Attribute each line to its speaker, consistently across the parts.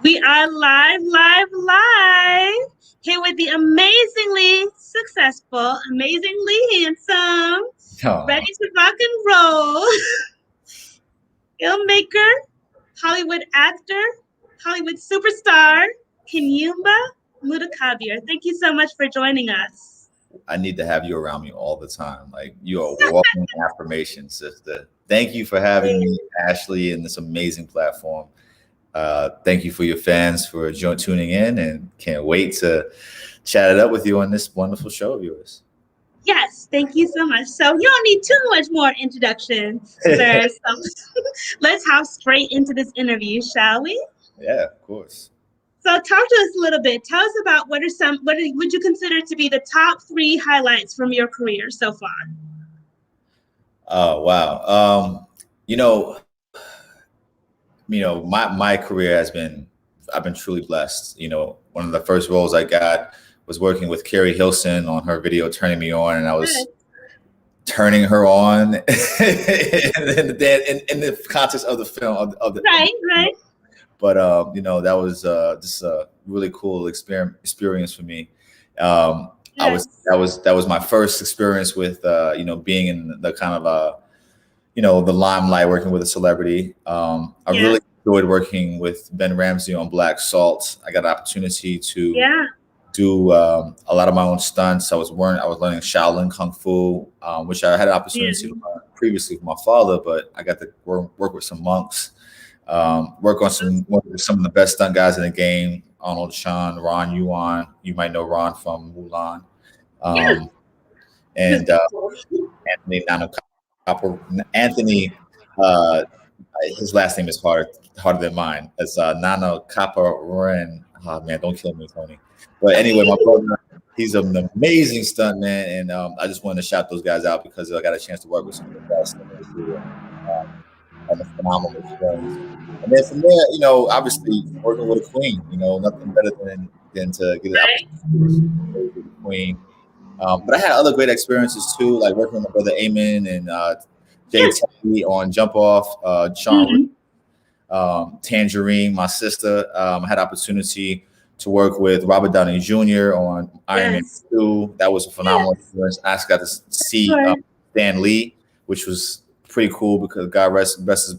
Speaker 1: We are live here with the amazingly successful, amazingly handsome, ready to rock and roll, filmmaker, Hollywood actor, Hollywood superstar, Kinyumba Mutakabbir. Thank you so much for joining us.
Speaker 2: I need to have you around me all the time. Like, you are walking affirmation, sister. Thank you for having me, Ashley, in this amazing platform. Thank you for your fans for tuning in, and can't wait to chat it up with you on this wonderful show of yours.
Speaker 1: Yes, thank you so much. So you don't need too much more introduction, sir. So let's hop straight into this interview, shall we?
Speaker 2: Yeah, of course.
Speaker 1: So talk to us a little bit. Tell us about what would you consider to be the top 3 highlights from your career so far?
Speaker 2: Oh, wow. My career I've been truly blessed. One of the first roles I got was working with Carrie Hilson on her video "Turning Me On," and I was turning her on in the context of the film.
Speaker 1: Right.
Speaker 2: But that was just a really cool experience for me. That was my first experience with being in the kind of the limelight, working with a celebrity. I really enjoyed working with Ben Ramsey on Black Salt. I got an opportunity to do a lot of my own stunts. I was learning Shaolin Kung Fu, which I had an opportunity to learn previously with my father, but I got to work with some monks. Work on some of the best stunt guys in the game: Arnold Sean, Ron Yuan. You might know Ron from Mulan, and Anthony Anthony. His last name is harder than mine. It's Nano Caparin. Oh man, don't kill me, Tony. But anyway, my brother, he's an amazing stuntman, and I just wanted to shout those guys out because I got a chance to work with some of the best. And a phenomenal experience. And then from there, obviously working with a queen, nothing better than to get an opportunity with the queen. But I had other great experiences too, like working with my brother Eamon and Jay Teddy on Jump Off, Sean, Tangerine, my sister. I had opportunity to work with Robert Downey Jr. on Iron Man 2. That was a phenomenal experience. I got to see Stan Lee, which was pretty cool because God rest in peace.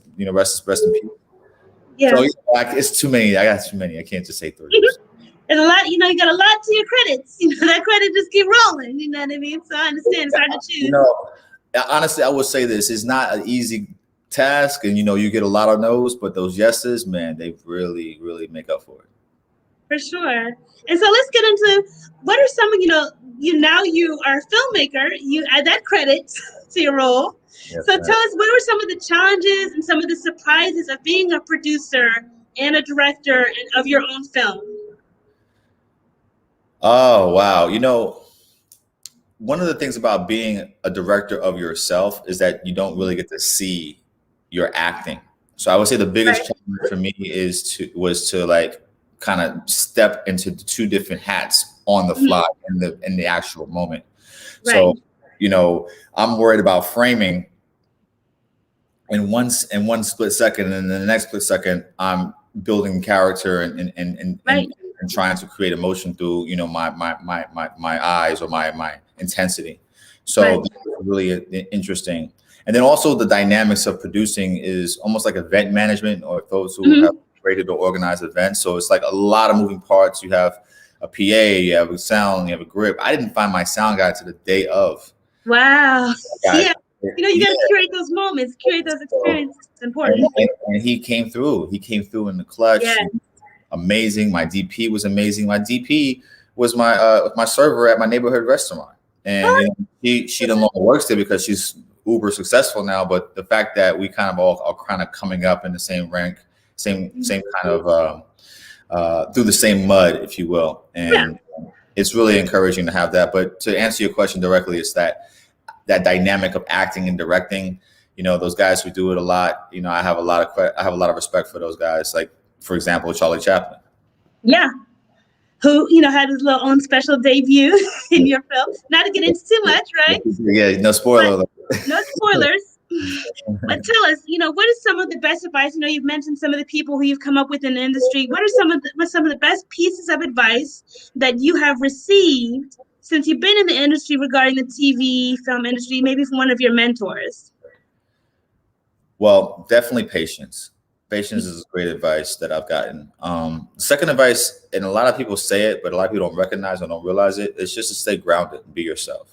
Speaker 1: Yeah.
Speaker 2: So it's too many. I got too many. I can't just say 3.
Speaker 1: There's a lot, you got a lot to your credits. That credit just keep rolling. You know what I mean? So I understand it's hard to choose.
Speaker 2: Honestly, I would say this: it's not an easy task, and you get a lot of no's, but those yeses, man, they really, really make up for it.
Speaker 1: For sure. And so let's get into what are some of you are a filmmaker. You add that credit to your role. Yes, so tell us, what were some of the challenges and some of the surprises of being a producer and a director of your own film?
Speaker 2: Oh, wow. One of the things about being a director of yourself is that you don't really get to see your acting. So I would say the biggest challenge for me was to like kind of step into the 2 different hats on the fly in the actual moment. So, I'm worried about framing in one split second, and then the next split second, I'm building character and trying to create emotion through my eyes or my intensity. So that's really interesting. And then also the dynamics of producing is almost like event management, or those who have created or organized events. So it's like a lot of moving parts. You have a PA, you have a sound, you have a grip. I didn't find my sound guy to the day of.
Speaker 1: Wow. You got to curate those moments, curate those experiences. It's important.
Speaker 2: And he came through. He came through in the clutch. Yeah. Amazing. My DP was amazing. My DP was my server at my neighborhood restaurant, and she no longer works there because she's uber successful now. But the fact that we kind of all are kind of coming up in the same rank, same kind of through the same mud, if you will, and it's really encouraging to have that. But to answer your question directly, it's that dynamic of acting and directing. Those guys who do it a lot. I have a lot of respect for those guys. Like, for example, Charlie Chaplin.
Speaker 1: Yeah. Who, had his little own special debut in your film. Not to get into too much, right?
Speaker 2: Yeah, no spoiler.
Speaker 1: No spoilers. But tell us, what is some of the best advice? You've mentioned some of the people who you've come up with in the industry. What are some of the best pieces of advice that you have received since you've been in the industry regarding the TV, film industry, maybe from one of your mentors?
Speaker 2: Well, definitely patience. Patience is great advice that I've gotten. Second advice, and a lot of people say it, but a lot of people don't recognize or don't realize it, it's just to stay grounded and be yourself.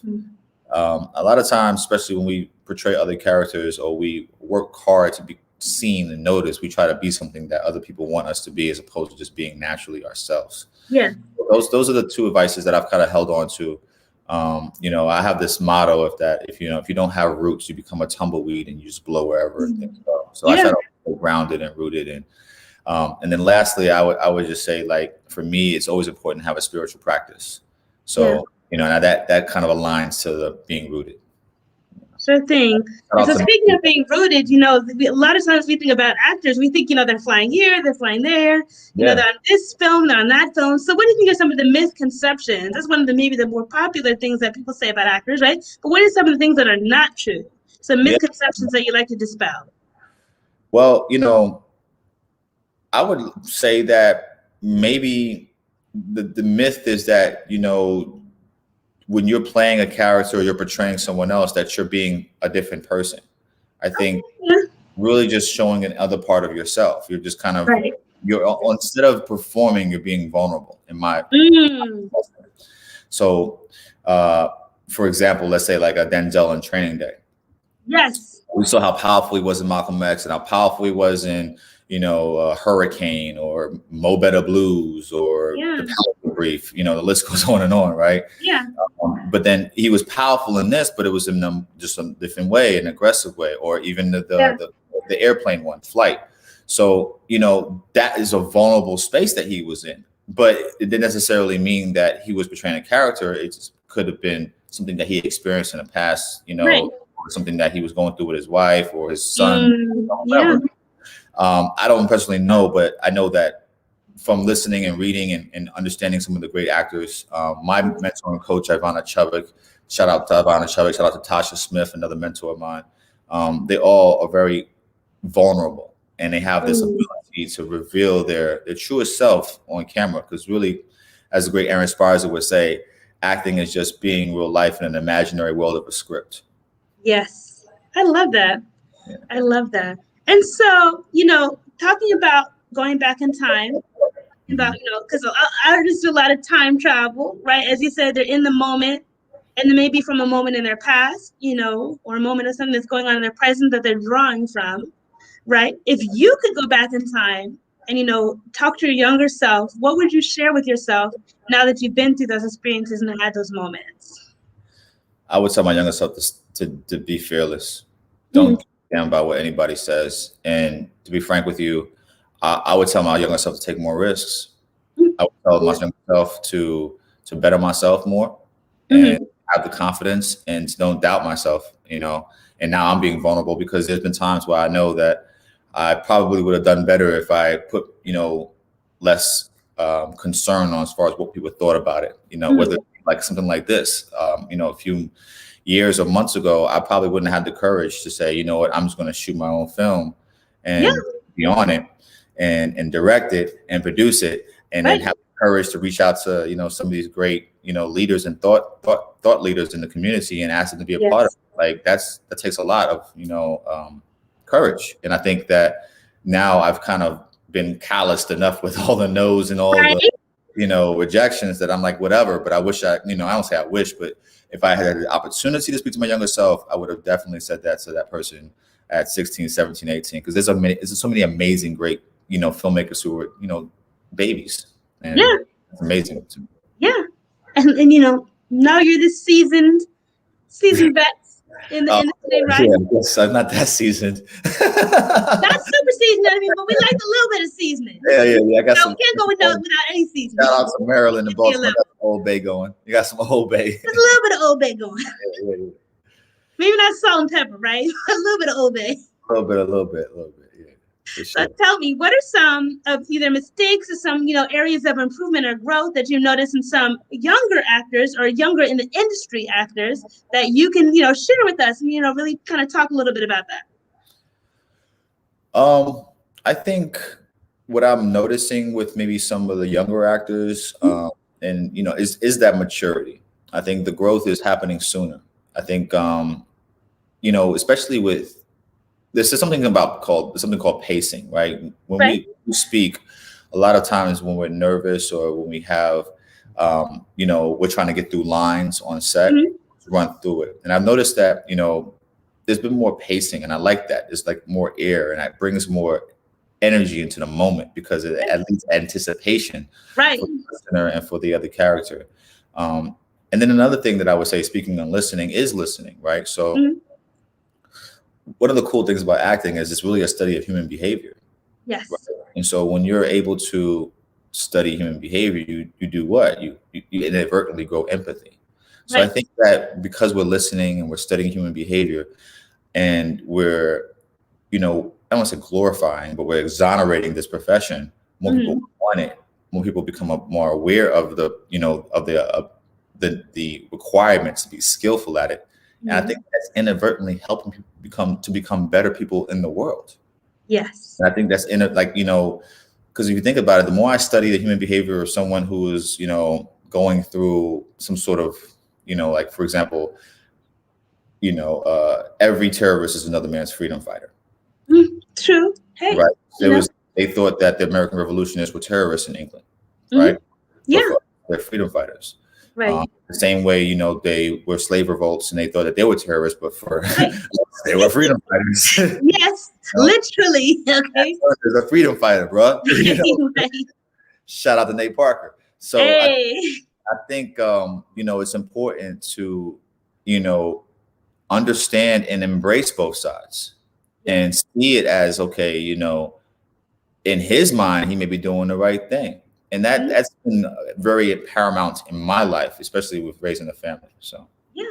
Speaker 2: A lot of times, especially when we portray other characters or we work hard to be seen and noticed, we try to be something that other people want us to be as opposed to just being naturally ourselves.
Speaker 1: Yeah.
Speaker 2: Those are the two advices that I've kind of held on to. I have this motto if you don't have roots, you become a tumbleweed and you just blow wherever things go. So I try to stay grounded and rooted. And then lastly, I would just say, like, for me, it's always important to have a spiritual practice. So, now that kind of aligns to the being rooted.
Speaker 1: Sure thing. So speaking of being rooted, a lot of times we think about actors, we think, they're flying here, they're flying there, they're on this film, they're on that film. So what do you think are some of the misconceptions? That's one of maybe the more popular things that people say about actors, right? But what are some of the things that are not true? Some misconceptions that you like to dispel?
Speaker 2: Well, I would say that maybe the myth is that, when you're playing a character or you're portraying someone else, that you're being a different person. I think really just showing another part of yourself. You're just kind of, instead of performing, you're being vulnerable in my. So, for example, let's say like a Denzel in Training Day.
Speaker 1: Yes.
Speaker 2: We saw how powerful he was in Malcolm X and how powerful he was in, Hurricane or Mo Better Blues or The Power Brief. The list goes on and on, right?
Speaker 1: Yeah.
Speaker 2: But then he was powerful in this, but it was in just a different way, an aggressive way, or even the airplane one, Flight. So, that is a vulnerable space that he was in. But it didn't necessarily mean that he was portraying a character. It just could have been something that he experienced in the past, or something that he was going through with his wife or his son. I don't personally know, but I know that from listening and reading and understanding some of the great actors, my mentor and coach, Ivana Chubbuck, shout out to Ivana Chubbuck, shout out to Tasha Smith, another mentor of mine. They all are very vulnerable, and they have this ability to reveal their truest self on camera. Because really, as the great Aaron Sparza would say, acting is just being real life in an imaginary world of a script. Yes,
Speaker 1: I love that. Yeah. I love that. And so, talking about going back in time, about, because artists do a lot of time travel, right? As you said, they're in the moment, and then maybe from a moment in their past, or a moment of something that's going on in their present that they're drawing from, right? If you could go back in time and, talk to your younger self, what would you share with yourself now that you've been through those experiences and had those moments?
Speaker 2: I would tell my younger self to be fearless. Don't give a damn about what anybody says. And to be frank with you, I would tell my younger self to take more risks. I would tell my younger self to better myself more and have the confidence and to don't doubt myself, And now I'm being vulnerable because there's been times where I know that I probably would have done better if I put, less concern on as far as what people thought about it, whether like something like this, a few years or months ago, I probably wouldn't have had the courage to say, you know what, I'm just going to shoot my own film and be on it and direct it and produce it and then have the courage to reach out to, some of these great, leaders and thought leaders in the community and ask them to be a part of it. Like that takes a lot of, courage. And I think that now I've kind of been calloused enough with all the no's and all the, rejections that I'm like, whatever. But I wish I don't say I wish, but if I had the opportunity to speak to my younger self, I would have definitely said that to that person at 16, 17, 18, because there's so many amazing, great, filmmakers who were, babies. And it's amazing to me.
Speaker 1: Yeah. And now you're this seasoned vets in the industry, right?
Speaker 2: Yeah, I'm not that seasoned.
Speaker 1: Not super seasoned, but we like a little bit of seasoning.
Speaker 2: Yeah. I got
Speaker 1: some. We can't go without any seasoning.
Speaker 2: Shout out to Maryland and Baltimore. Got some Old Bay going. You got some Old Bay.
Speaker 1: There's a little bit of Old Bay going. Yeah. Maybe not salt and pepper, right? A little bit of Old Bay.
Speaker 2: A little bit. Yeah. For
Speaker 1: So
Speaker 2: sure.
Speaker 1: tell me, what are some of either mistakes or some, areas of improvement or growth that you notice in some younger actors or younger in the industry actors that you can, share with us and, really kind of talk a little bit about that?
Speaker 2: I think what I'm noticing with maybe some of the younger actors, and is that maturity. I think the growth is happening sooner. I think, especially with this is something called pacing, right? When
Speaker 1: Right.
Speaker 2: we speak, a lot of times when we're nervous or when we have, we're trying to get through lines on set,
Speaker 1: Mm-hmm.
Speaker 2: run through it. And I've noticed that, there's been more pacing, and I like that. It's like more air, and it brings more energy into the moment because it at least anticipation
Speaker 1: Right.
Speaker 2: for the listener and for the other character. And then another thing that I would say, speaking on listening, is listening, right? So
Speaker 1: Mm-hmm.
Speaker 2: one of the cool things about acting is it's really a study of human behavior. Right?
Speaker 1: Yes.
Speaker 2: And so when you're able to study human behavior, you do what? You inadvertently grow empathy. So I
Speaker 1: Right.
Speaker 2: think that because we're listening and we're studying human behavior and we're, I don't want to say glorifying, but we're exonerating this profession, more people
Speaker 1: Mm-hmm.
Speaker 2: want it. More people become more aware of the requirements to be skillful at it. And I
Speaker 1: Mm-hmm.
Speaker 2: think that's inadvertently helping people become better people in the world.
Speaker 1: Yes.
Speaker 2: And I think that's because if you think about it, the more I study the human behavior of someone who is, going through some sort of, like for example, every terrorist is another man's freedom fighter.
Speaker 1: True. Hey,
Speaker 2: Right. They thought that the American revolutionists were terrorists in England,
Speaker 1: Mm-hmm.
Speaker 2: right?
Speaker 1: Yeah.
Speaker 2: But for us, they're freedom fighters.
Speaker 1: Right.
Speaker 2: The same way, they were slave revolts and they thought that they were terrorists, but for
Speaker 1: Right.
Speaker 2: they were freedom fighters.
Speaker 1: Yes. Literally. Okay.
Speaker 2: There's a freedom fighter, bro.
Speaker 1: Right.
Speaker 2: Shout out to Nate Parker. So
Speaker 1: Hey.
Speaker 2: I think it's important to, understand and embrace both sides and see it as okay, in his mind, he may be doing the right thing. And that's been very paramount in my life, especially with raising a family. So
Speaker 1: Yeah,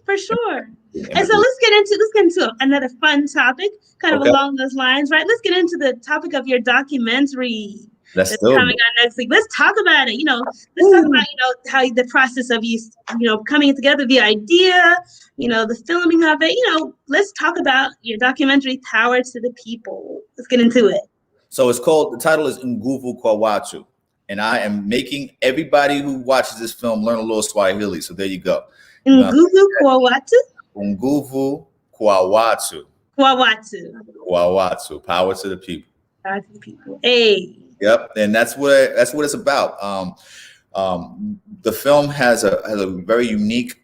Speaker 1: for sure. And so let's get into another fun topic, kind of
Speaker 2: okay,
Speaker 1: along those lines, right? Let's get into the topic of your documentary
Speaker 2: let's
Speaker 1: that's
Speaker 2: do
Speaker 1: coming
Speaker 2: it.
Speaker 1: out next week. Let's talk about it. Let's talk about how the process of you coming together, the idea, the filming of it. Let's talk about your documentary, Power to the People. Let's get into it.
Speaker 2: So the title is Nguvu kwa Watu. And I am making everybody who watches this film learn a little Swahili. So there you go.
Speaker 1: Nguvu kwa watu.
Speaker 2: Nguvu kwa Watu.
Speaker 1: Kwa watu.
Speaker 2: Kwa Watu. Power to the people.
Speaker 1: Power to the people. Hey.
Speaker 2: Yep, and that's what it's about. The film has a very unique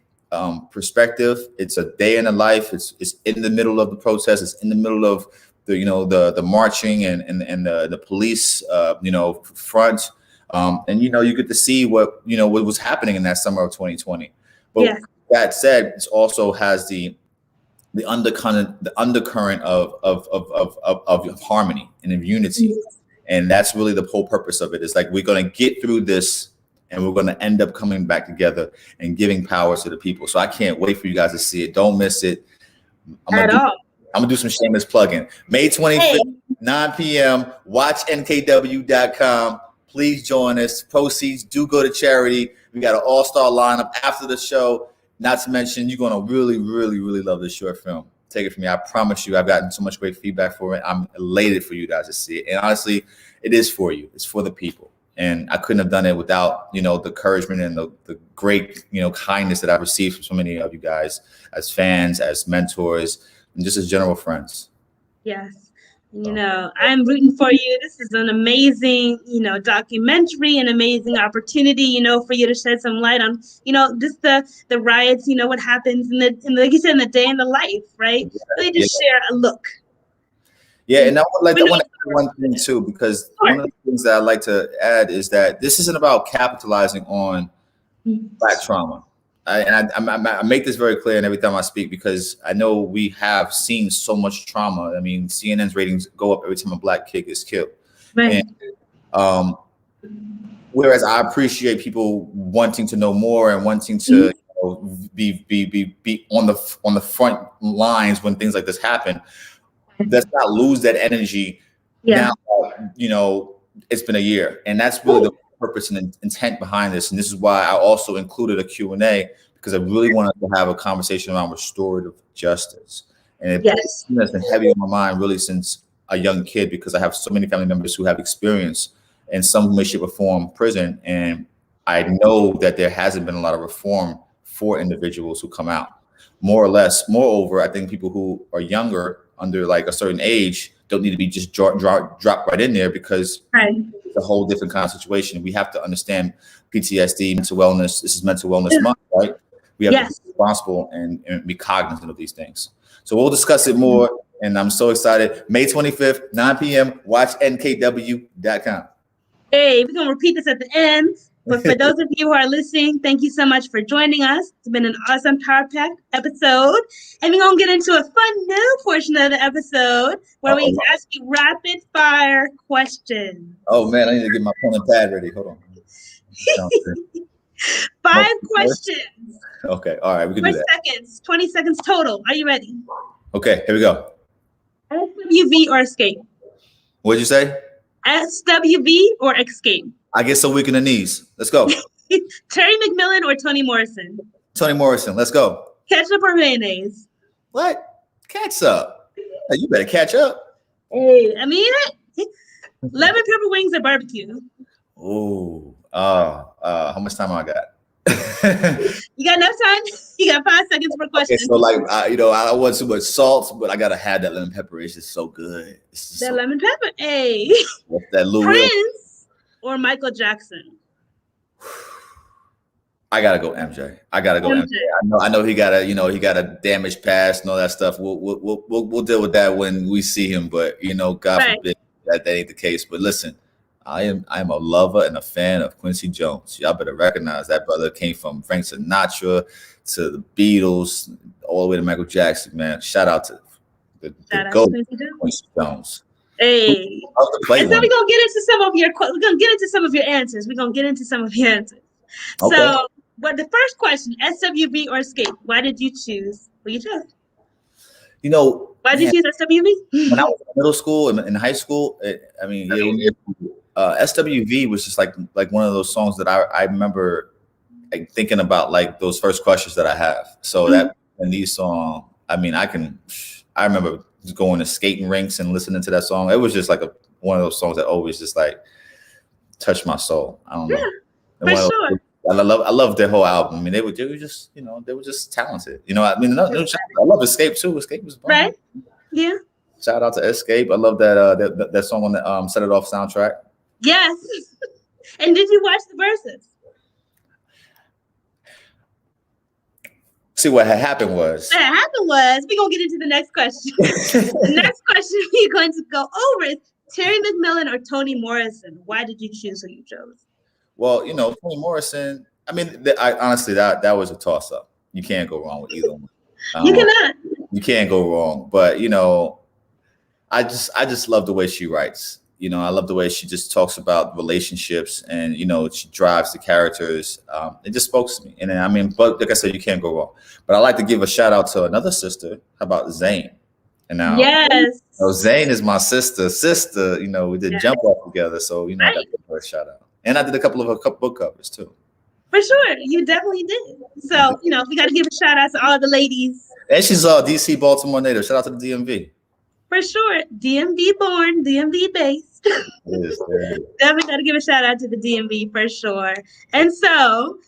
Speaker 2: perspective. It's a day in the life. It's in the middle of the protest. It's in the middle of the marching and the police front. And you get to see what was happening in that summer of 2020. But that said, it also has the undercurrent of harmony and of unity. And that's really the whole purpose of it. It's like we're going to get through this and we're going to end up coming back together and giving power to the people. So I can't wait for you guys to see it. Don't miss it. I'm going to do some shameless plugging. May 25th, 9 p.m. Watch nkw.com. Please join us. Proceeds do go to charity. We got an all-star lineup after the show. Not to mention, you're going to really, really, really love this short film. Take it from me. I promise you, I've gotten so much great feedback for it. I'm elated for you guys to see it. And honestly, it is for you. It's for the people. And I couldn't have done it without, the encouragement and the great, kindness that I've received from so many of you guys as fans, as mentors, and just as general friends.
Speaker 1: Yes. I'm rooting for you. This is an amazing, documentary, an amazing opportunity, for you to shed some light on, just the riots, what happens in the like you said, in the day in the life, right? Really just share a look.
Speaker 2: Yeah, and I want to add one thing too, because one of the things that I like to add is that this isn't about capitalizing on Black trauma. I make this very clear in every time I speak, because I know we have seen so much trauma. I mean, CNN's ratings go up every time a Black kid gets killed.
Speaker 1: Right.
Speaker 2: And whereas I appreciate people wanting to know more and wanting to be on the front lines when things like this happen, let's not lose that energy Now, it's been a year, and that's really the purpose and intent behind this. And this is why I also included a Q&A, because I really wanted to have a conversation around restorative justice. And it's been heavy on my mind really since a young kid, because I have so many family members who have experience in some way, shape, or form prison. And I know that there hasn't been a lot of reform for individuals who come out, more or less. Moreover, I think people who are younger, under like a certain age, don't need to be just dropped right in there, because it's a whole different kind of situation. We have to understand PTSD, mental wellness. This is Mental Wellness Month, right? We have to be responsible and be cognizant of these things. So we'll discuss it more, and I'm so excited. May 25th, 9 p.m. Watch nkw.com.
Speaker 1: Hey, we're going to repeat this at the end. But for those of you who are listening, thank you so much for joining us. It's been an awesome power-packed episode. And we're going to get into a fun new portion of the episode where we ask you rapid-fire questions.
Speaker 2: Oh, man, I need to get my pen and pad ready. Hold on.
Speaker 1: 5 questions.
Speaker 2: Okay, all right, we can do that.
Speaker 1: 20 seconds total. Are you ready?
Speaker 2: Okay, here we go.
Speaker 1: SWV or escape?
Speaker 2: What'd you say?
Speaker 1: SWV or escape?
Speaker 2: I get so weak in the knees. Let's go.
Speaker 1: Terry McMillan or Toni Morrison?
Speaker 2: Toni Morrison. Let's go.
Speaker 1: Ketchup or mayonnaise?
Speaker 2: What? Ketchup. Hey, you better catch up.
Speaker 1: Hey, I mean it. Lemon pepper wings or barbecue?
Speaker 2: Oh, how much time I got?
Speaker 1: You got enough time? You got 5 seconds per question.
Speaker 2: Okay, so like, I don't want too much salt, but I gotta have that lemon pepper. It's just so good.
Speaker 1: Lemon pepper, hey.
Speaker 2: That
Speaker 1: Prince or Michael Jackson?
Speaker 2: I gotta go MJ. I gotta go MJ. I know he got a damaged past and all that stuff. We'll deal with that when we see him. But God forbid that ain't the case. But listen, I am a lover and a fan of Quincy Jones. Y'all better recognize that brother came from Frank Sinatra to the Beatles, all the way to Michael Jackson. Man, shout out to the GOAT, Quincy Jones.
Speaker 1: Hey, and so we're gonna get into some of your answers. We're gonna get into some of your answers. Okay. So, but the first question: SWV or escape? Why did you choose what you chose?
Speaker 2: Why
Speaker 1: did you choose SWV?
Speaker 2: When I was in middle school and in high school, SWV was just like one of those songs that I remember like thinking about, like those first crushes that I have. So that and these songs, I remember just going to skating rinks and listening to that song. It was just like one of those songs that always just like touched my soul. I don't know.
Speaker 1: For sure.
Speaker 2: I love their whole album. I mean, they were just talented. I love Escape too. Escape was fun.
Speaker 1: Right. Yeah.
Speaker 2: Shout out to Escape. I love that song on the Set It Off soundtrack.
Speaker 1: Yes. And did you watch the verses?
Speaker 2: See, what had happened was
Speaker 1: we're going to get into the next question. The next question we're going to go over is Terry McMillan or Toni Morrison. Why did you choose who you chose?
Speaker 2: Well, Toni Morrison, honestly, that was a toss-up. You can't go wrong with either one.
Speaker 1: You cannot.
Speaker 2: You can't go wrong. But, I just love the way she writes. I love the way she just talks about relationships and, she drives the characters. It just spoke to me. And but like I said, you can't go wrong. But I like to give a shout out to another sister. How about Zayn? And now,
Speaker 1: yes.
Speaker 2: Zayn is my sister. We did Jump Off together. So, I got to give her a shout out. And I did a couple of her book covers too. For
Speaker 1: sure. You definitely did. So, we got to give a shout out to all the ladies.
Speaker 2: And she's DC, Baltimore native. Shout out to the DMV.
Speaker 1: For sure. DMV born, DMV based. Definitely got to give a shout out to the DMV for sure. And so,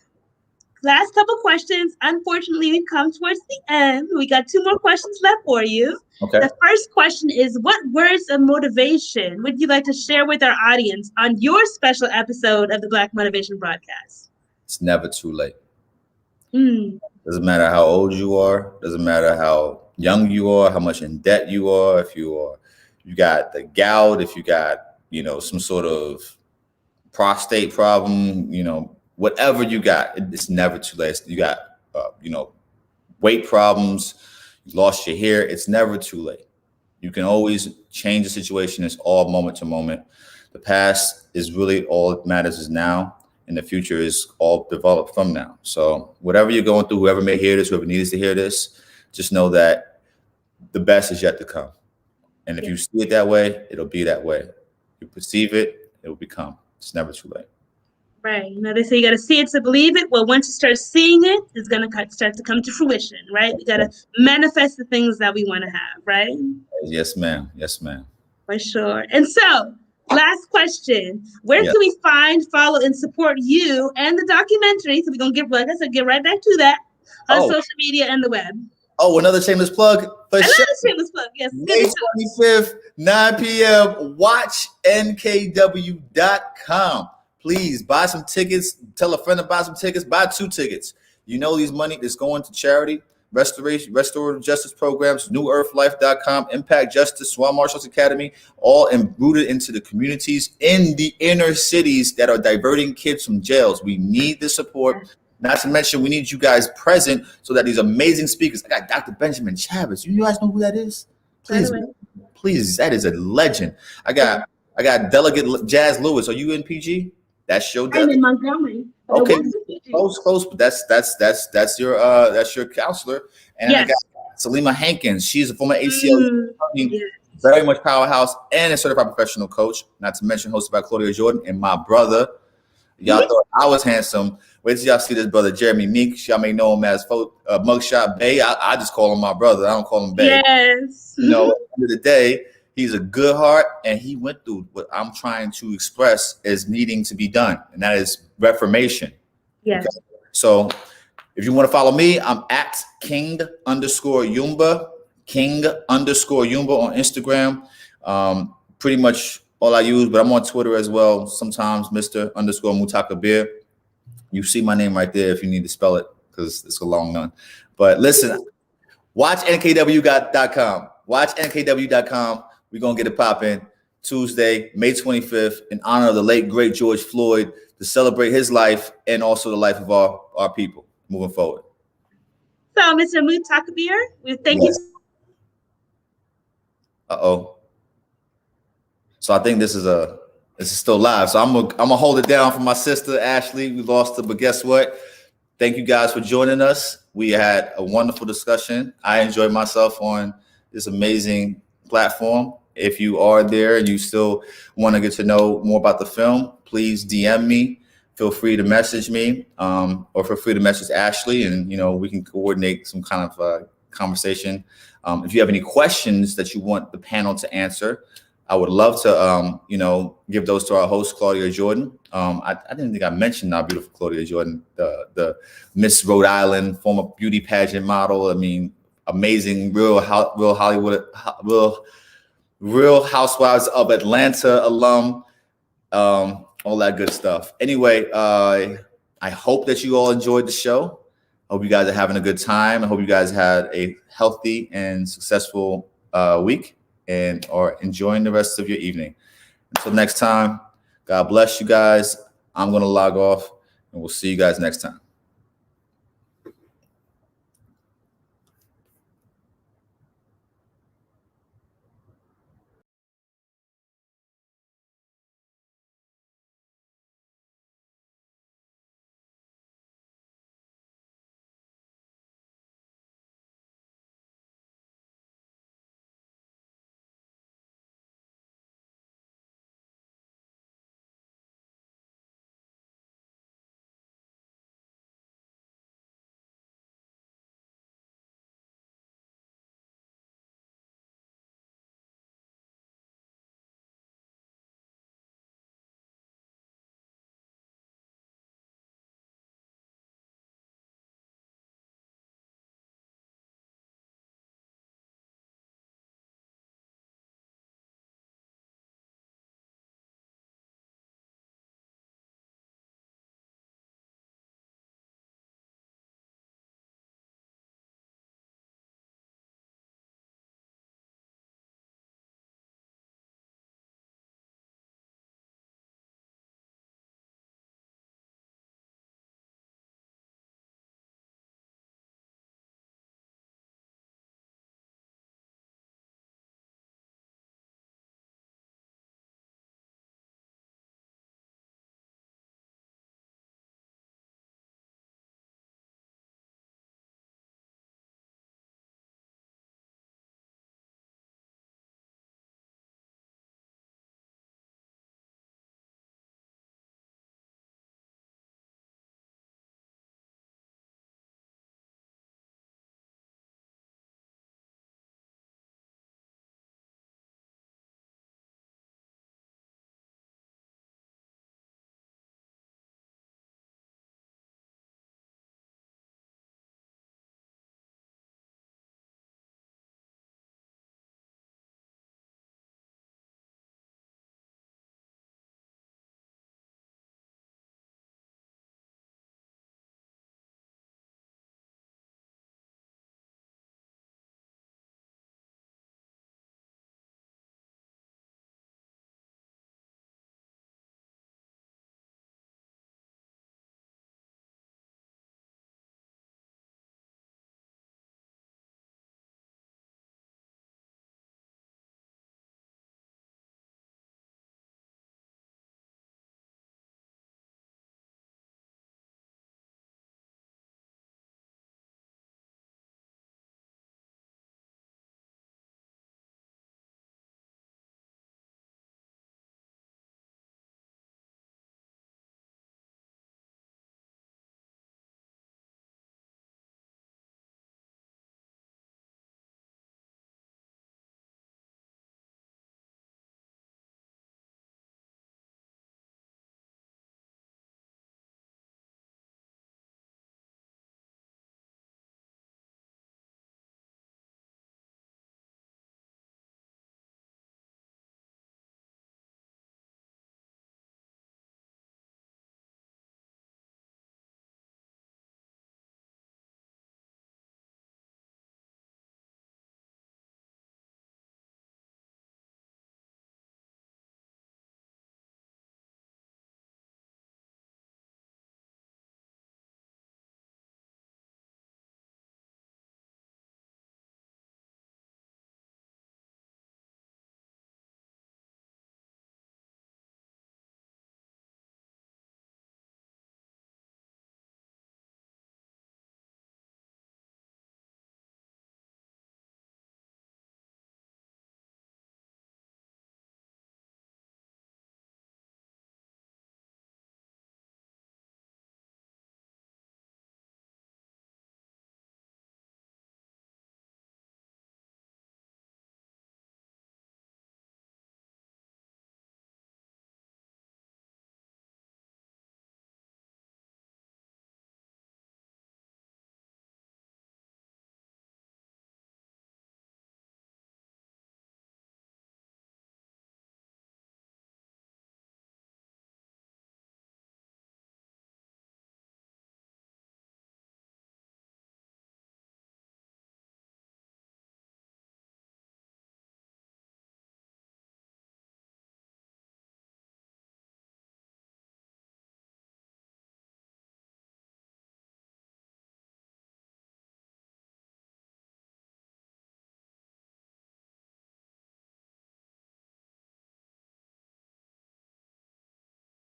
Speaker 1: last couple questions. Unfortunately, we've come towards the end. We got 2 more questions left for you.
Speaker 2: Okay.
Speaker 1: The first question is, what words of motivation would you like to share with our audience on your special episode of the Black Motivation Broadcast?
Speaker 2: It's never too late. Doesn't matter how old you are. Doesn't matter how young you are, how much in debt you are. If you got the gout, if you got, some sort of prostate problem, whatever you got, it's never too late. You got, weight problems, you lost your hair. It's never too late. You can always change the situation. It's all moment to moment. The past is really all that matters is now, and the future is all developed from now. So whatever you're going through, whoever may hear this, whoever needs to hear this, just know that the best is yet to come. And if you see it that way, it'll be that way. You perceive it, it will become. It's never too late.
Speaker 1: Right. You know, they say you got to see it to believe it. Well, once you start seeing it, it's going to start to come to fruition, right? We got to manifest the things that we want to have, right?
Speaker 2: Yes, ma'am. Yes, ma'am.
Speaker 1: For sure. And so, last question. Where can we find, follow, and support you and the documentary? So we're going to get, like I said, get right back to that on social media and the web.
Speaker 2: Oh, another shameless plug.
Speaker 1: Another shameless plug, yes.
Speaker 2: May 25th, 9 p.m. Watch nkw.com. Please buy some tickets. Tell a friend to buy some tickets. Buy 2 tickets. You know these money is going to charity, restorative justice programs, newearthlife.com, Impact Justice, Swan Marshall's Academy, all rooted into the communities in the inner cities that are diverting kids from jails. We need the support. Not to mention, we need you guys present so that these amazing speakers. I got Dr. Benjamin Chavez. You guys know who that is? Please, that is a legend. I got Delegate Jazz Lewis. Are you in PG? That's your delegate.
Speaker 1: I'm in Montgomery.
Speaker 2: Okay, close. But that's your counselor. And I got Salima Hankins. She's a former ACL, very much powerhouse, and a certified professional coach. Not to mention, hosted by Claudia Jordan and my brother. Y'all thought I was handsome. Wait till y'all see this brother, Jeremy Meek. Y'all may know him as Mugshot Bay. I just call him my brother. I don't call him Bay.
Speaker 1: Yes.
Speaker 2: You know, at the end of the day, he's a good heart, and he went through what I'm trying to express as needing to be done, and that is reformation.
Speaker 1: Yes.
Speaker 2: Okay? So if you want to follow me, I'm at King_Yumba, King_Yumba on Instagram. Pretty much all I use, but I'm on Twitter as well. Sometimes Mr_Mutakabbir. You see my name right there if you need to spell it, because it's a long one. But listen, watch nkw.com. Watch nkw.com. We're going to get it popping Tuesday, May 25th, in honor of the late, great George Floyd, to celebrate his life and also the life of our people moving forward.
Speaker 1: So, Mr. Mutakabbir, we thank you.
Speaker 2: So I think this is still live. So I'm gonna hold it down for my sister Ashley. We lost her, but guess what? Thank you guys for joining us. We had a wonderful discussion. I enjoyed myself on this amazing platform. If you are there and you still want to get to know more about the film, please DM me. Feel free to message me, or feel free to message Ashley, and we can coordinate some kind of conversation. If you have any questions that you want the panel to answer, I would love to, give those to our host, Claudia Jordan. I didn't think I mentioned our beautiful Claudia Jordan, the Miss Rhode Island, former beauty pageant model. I mean, amazing, real Hollywood, real Housewives of Atlanta alum, all that good stuff. Anyway, I hope that you all enjoyed the show. I hope you guys are having a good time. I hope you guys had a healthy and successful week and are enjoying the rest of your evening. Until next time, God bless you guys. I'm going to log off, and we'll see you guys next time.